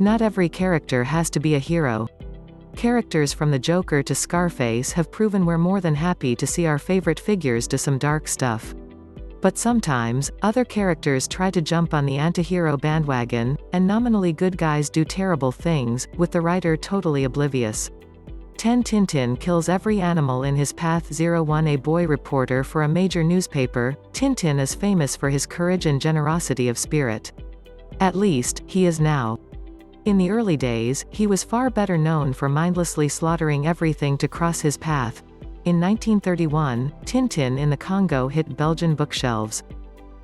Not every character has to be a hero. Characters from the Joker to Scarface have proven we're more than happy to see our favorite figures do some dark stuff. But sometimes, other characters try to jump on the anti-hero bandwagon, and nominally good guys do terrible things, with the writer totally oblivious. 10 Tintin kills every animal in his path. 01 A boy reporter for a major newspaper, Tintin is famous for his courage and generosity of spirit. At least, he is now. In the early days, he was far better known for mindlessly slaughtering everything to cross his path. In 1931, Tintin in the Congo hit Belgian bookshelves.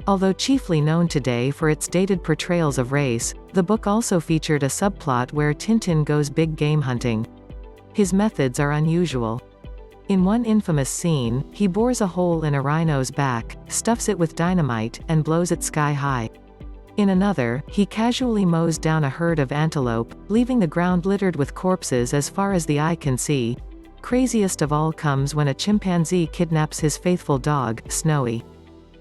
Although chiefly known today for its dated portrayals of race, the book also featured a subplot where Tintin goes big game hunting. His methods are unusual. In one infamous scene, he bores a hole in a rhino's back, stuffs it with dynamite, and blows it sky high. In another, he casually mows down a herd of antelope, leaving the ground littered with corpses as far as the eye can see. Craziest of all comes when a chimpanzee kidnaps his faithful dog, Snowy.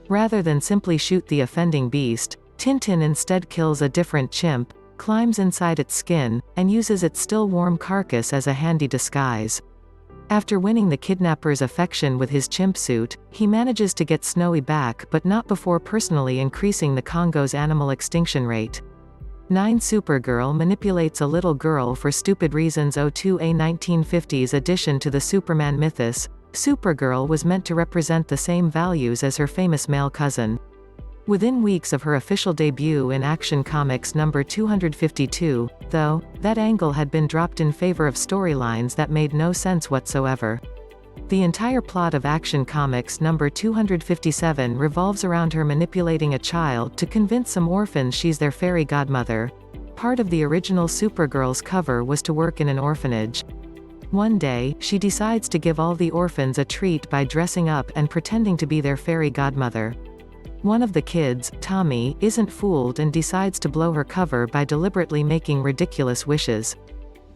Rather than simply shoot the offending beast, Tintin instead kills a different chimp, climbs inside its skin, and uses its still warm carcass as a handy disguise. After winning the kidnapper's affection with his chimp suit, he manages to get Snowy back, but not before personally increasing the Congo's animal extinction rate. 9 Supergirl manipulates a little girl for stupid reasons. 02 A 1950s addition to the Superman mythos, Supergirl was meant to represent the same values as her famous male cousin. Within weeks of her official debut in Action Comics number 252, though, that angle had been dropped in favor of storylines that made no sense whatsoever. The entire plot of Action Comics number 257 revolves around her manipulating a child to convince some orphans she's their fairy godmother. Part of the original Supergirl's cover was to work in an orphanage. One day, she decides to give all the orphans a treat by dressing up and pretending to be their fairy godmother. One of the kids, Tommy, isn't fooled and decides to blow her cover by deliberately making ridiculous wishes.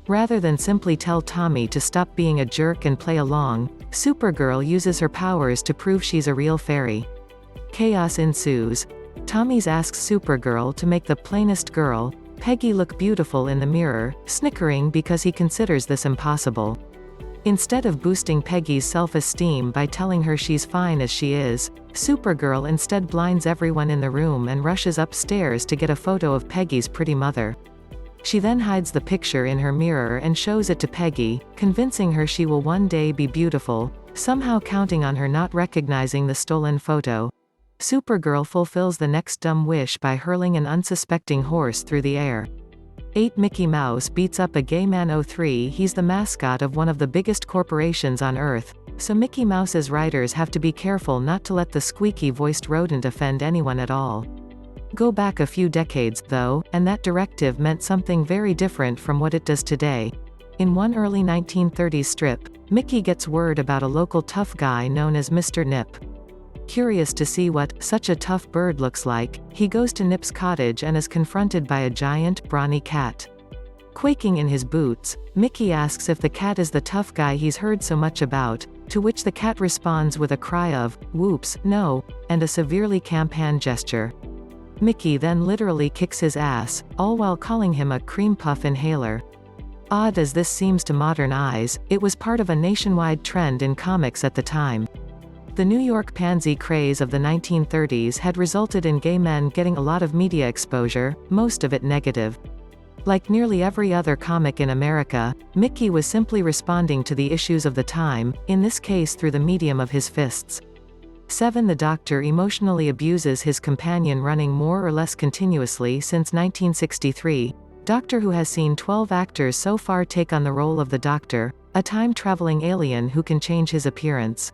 Rather than simply tell Tommy to stop being a jerk and play along, Supergirl uses her powers to prove she's a real fairy. Chaos ensues. Tommy asks Supergirl to make the plainest girl, Peggy, look beautiful in the mirror, snickering because he considers this impossible. Instead of boosting Peggy's self-esteem by telling her she's fine as she is, Supergirl instead blinds everyone in the room and rushes upstairs to get a photo of Peggy's pretty mother. She then hides the picture in her mirror and shows it to Peggy, convincing her she will one day be beautiful, somehow counting on her not recognizing the stolen photo. Supergirl fulfills the next dumb wish by hurling an unsuspecting horse through the air. 8 Mickey Mouse beats up a gay man. 03 He's the mascot of one of the biggest corporations on Earth, so Mickey Mouse's writers have to be careful not to let the squeaky-voiced rodent offend anyone at all. Go back a few decades, though, and that directive meant something very different from what it does today. In one early 1930s strip, Mickey gets word about a local tough guy known as Mr. Nip. Curious to see what such a tough bird looks like, he goes to Nip's cottage and is confronted by a giant, brawny cat. Quaking in his boots, Mickey asks if the cat is the tough guy he's heard so much about, to which the cat responds with a cry of, "Whoops, no," and a severely camp hand gesture. Mickey then literally kicks his ass, all while calling him a cream puff inhaler. Odd as this seems to modern eyes, it was part of a nationwide trend in comics at the time. The New York pansy craze of the 1930s had resulted in gay men getting a lot of media exposure, most of it negative. Like nearly every other comic in America, Mickey was simply responding to the issues of the time, in this case through the medium of his fists. 7 The Doctor emotionally abuses his companion running more or less continuously since 1963. Doctor Who has seen 12 actors so far take on the role of the Doctor, a time-traveling alien who can change his appearance.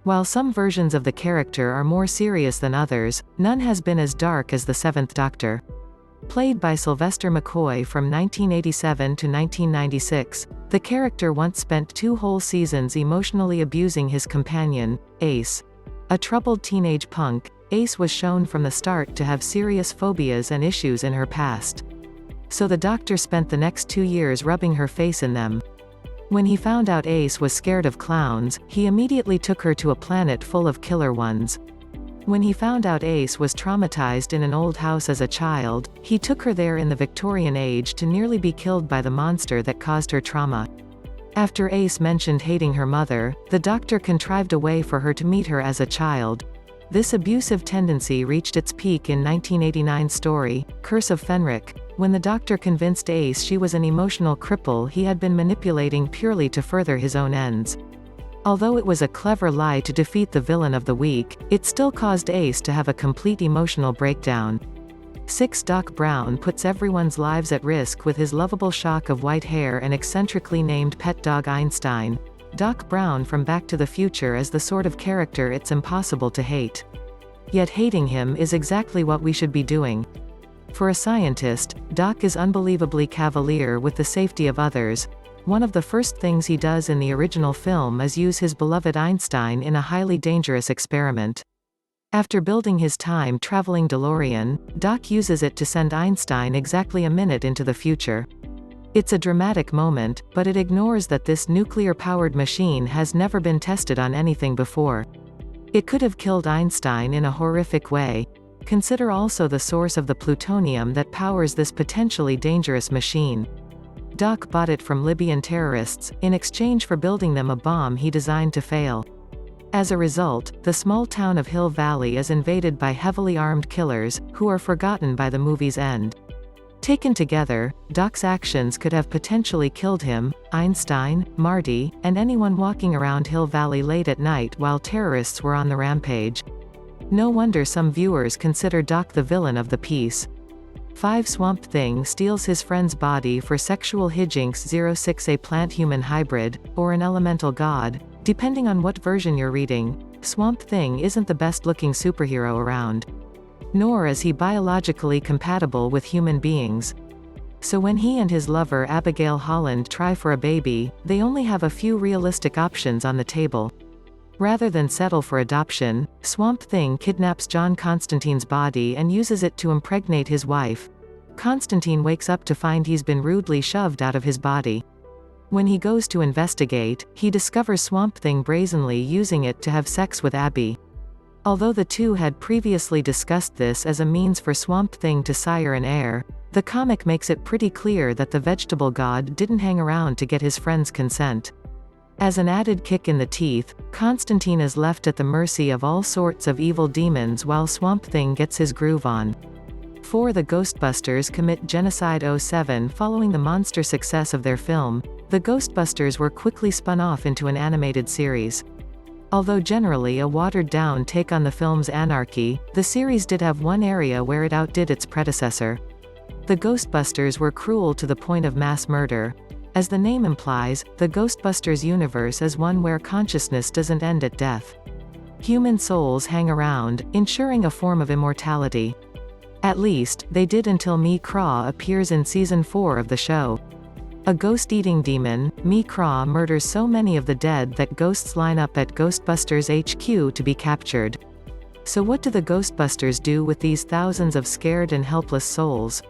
While some versions of the character are more serious than others, none has been as dark as the Seventh Doctor. Played by Sylvester McCoy from 1987 to 1996, the character once spent 2 whole seasons emotionally abusing his companion, Ace. A troubled teenage punk, Ace was shown from the start to have serious phobias and issues in her past. So the Doctor spent the next 2 years rubbing her face in them. When he found out Ace was scared of clowns, he immediately took her to a planet full of killer ones. When he found out Ace was traumatized in an old house as a child, he took her there in the Victorian age to nearly be killed by the monster that caused her trauma. After Ace mentioned hating her mother, the doctor contrived a way for her to meet her as a child. This abusive tendency reached its peak in 1989's story, Curse of Fenric, when the doctor convinced Ace she was an emotional cripple he had been manipulating purely to further his own ends. Although it was a clever lie to defeat the villain of the week, it still caused Ace to have a complete emotional breakdown. 6. Doc Brown puts everyone's lives at risk with his lovable shock of white hair and eccentrically named pet dog Einstein. Doc Brown from Back to the Future is the sort of character it's impossible to hate. Yet hating him is exactly what we should be doing. For a scientist, Doc is unbelievably cavalier with the safety of others. One of the first things he does in the original film is use his beloved Einstein in a highly dangerous experiment. After building his time-traveling DeLorean, Doc uses it to send Einstein exactly a minute into the future. It's a dramatic moment, but it ignores that this nuclear-powered machine has never been tested on anything before. It could have killed Einstein in a horrific way. Consider also the source of the plutonium that powers this potentially dangerous machine. Doc bought it from Libyan terrorists, in exchange for building them a bomb he designed to fail. As a result, the small town of Hill Valley is invaded by heavily armed killers, who are forgotten by the movie's end. Taken together, Doc's actions could have potentially killed him, Einstein, Marty, and anyone walking around Hill Valley late at night while terrorists were on the rampage. No wonder some viewers consider Doc the villain of the piece. 5. Swamp Thing steals his friend's body for sexual hijinks. 06. A plant-human hybrid, or an elemental god, depending on what version you're reading. Swamp Thing isn't the best-looking superhero around. Nor is he biologically compatible with human beings. So when he and his lover Abigail Holland try for a baby, they only have a few realistic options on the table. Rather than settle for adoption, Swamp Thing kidnaps John Constantine's body and uses it to impregnate his wife. Constantine wakes up to find he's been rudely shoved out of his body. When he goes to investigate, he discovers Swamp Thing brazenly using it to have sex with Abby. Although the two had previously discussed this as a means for Swamp Thing to sire an heir, the comic makes it pretty clear that the vegetable god didn't hang around to get his friend's consent. As an added kick in the teeth, Constantine is left at the mercy of all sorts of evil demons while Swamp Thing gets his groove on. 4. The Ghostbusters commit genocide. 07. Following the monster success of their film, the Ghostbusters were quickly spun off into an animated series. Although generally a watered-down take on the film's anarchy, the series did have one area where it outdid its predecessor. The Ghostbusters were cruel to the point of mass murder. As the name implies, the Ghostbusters universe is one where consciousness doesn't end at death. Human souls hang around, ensuring a form of immortality. At least, they did until Me-Craw appears in Season 4 of the show. A ghost-eating demon, Me-Craw murders so many of the dead that ghosts line up at Ghostbusters HQ to be captured. So what do the Ghostbusters do with these thousands of scared and helpless souls?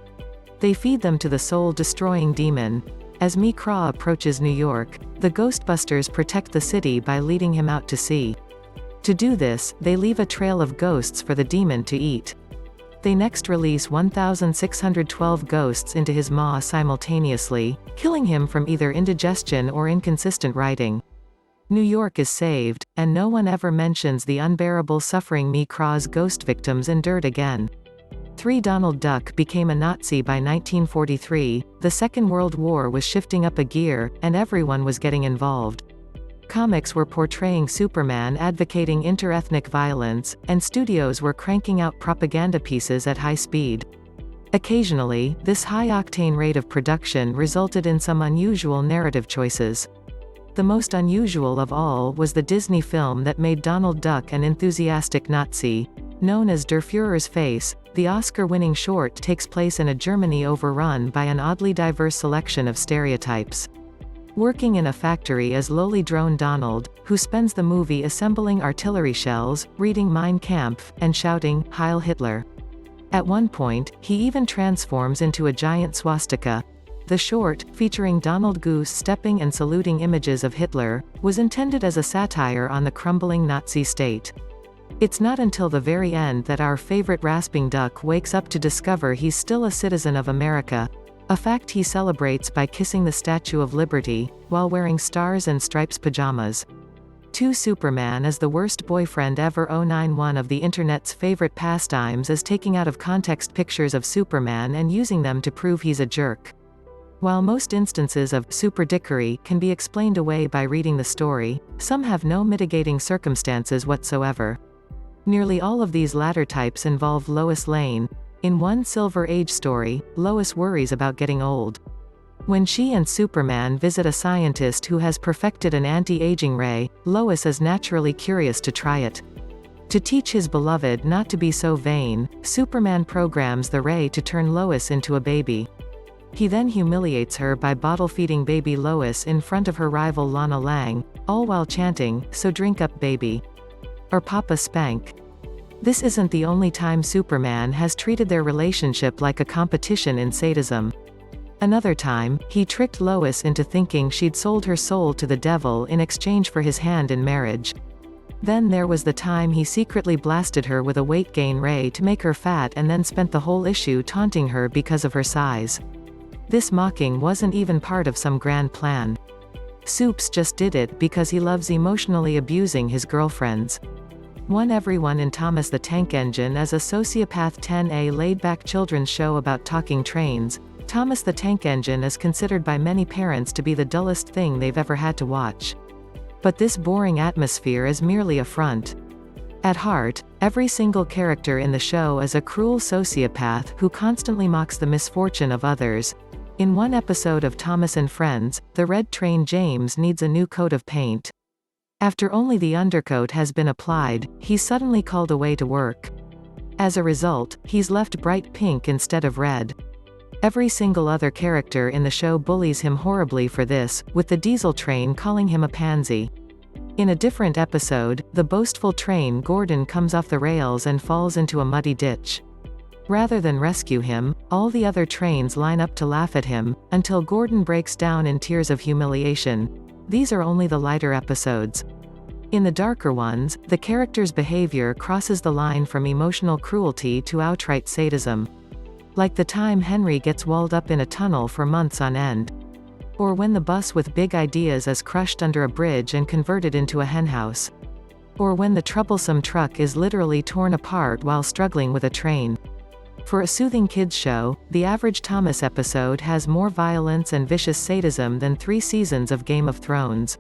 They feed them to the soul-destroying demon. As Me-Craw approaches New York, the Ghostbusters protect the city by leading him out to sea. To do this, they leave a trail of ghosts for the demon to eat. They next release 1,612 ghosts into his maw simultaneously, killing him from either indigestion or inconsistent writing. New York is saved, and no one ever mentions the unbearable suffering Me-Craw's ghost victims endured again. 3. Donald Duck became a Nazi. By 1943, the Second World War was shifting up a gear, and everyone was getting involved. Comics were portraying Superman advocating interethnic violence, and studios were cranking out propaganda pieces at high speed. Occasionally, this high-octane rate of production resulted in some unusual narrative choices. The most unusual of all was the Disney film that made Donald Duck an enthusiastic Nazi. Known as Der Führer's Face, the Oscar-winning short takes place in a Germany overrun by an oddly diverse selection of stereotypes. Working in a factory is lowly drone Donald, who spends the movie assembling artillery shells, reading Mein Kampf, and shouting, Heil Hitler. At one point, he even transforms into a giant swastika. The short, featuring Donald Goose stepping and saluting images of Hitler, was intended as a satire on the crumbling Nazi state. It's not until the very end that our favorite rasping duck wakes up to discover he's still a citizen of America, a fact he celebrates by kissing the Statue of Liberty, while wearing Stars and Stripes pajamas. 2. Superman is the worst boyfriend ever. 091 of the internet's favorite pastimes is taking out of context pictures of Superman and using them to prove he's a jerk. While most instances of superdickery can be explained away by reading the story, some have no mitigating circumstances whatsoever. Nearly all of these latter types involve Lois Lane. In one Silver Age story, Lois worries about getting old. When she and Superman visit a scientist who has perfected an anti-aging ray, Lois is naturally curious to try it. To teach his beloved not to be so vain, Superman programs the ray to turn Lois into a baby. He then humiliates her by bottle-feeding baby Lois in front of her rival Lana Lang, all while chanting, "So drink up baby. Or Papa Spank." This isn't the only time Superman has treated their relationship like a competition in sadism. Another time, he tricked Lois into thinking she'd sold her soul to the devil in exchange for his hand in marriage. Then there was the time he secretly blasted her with a weight gain ray to make her fat and then spent the whole issue taunting her because of her size. This mocking wasn't even part of some grand plan. Supes just did it because he loves emotionally abusing his girlfriends. 1. Everyone in Thomas the Tank Engine is a sociopath. 10. A laid-back children's show about talking trains. Thomas the Tank Engine is considered by many parents to be the dullest thing they've ever had to watch. But this boring atmosphere is merely a front. At heart, every single character in the show is a cruel sociopath who constantly mocks the misfortune of others. In one episode of Thomas and Friends, the Red Train James needs a new coat of paint. After only the undercoat has been applied, he's suddenly called away to work. As a result, he's left bright pink instead of red. Every single other character in the show bullies him horribly for this, with the diesel train calling him a pansy. In a different episode, the boastful train Gordon comes off the rails and falls into a muddy ditch. Rather than rescue him, all the other trains line up to laugh at him, until Gordon breaks down in tears of humiliation. These are only the lighter episodes. In the darker ones, the character's behavior crosses the line from emotional cruelty to outright sadism. Like the time Henry gets walled up in a tunnel for months on end. Or when the bus with big ideas is crushed under a bridge and converted into a henhouse. Or when the troublesome truck is literally torn apart while struggling with a train. For a soothing kids show, the average Thomas episode has more violence and vicious sadism than 3 seasons of Game of Thrones.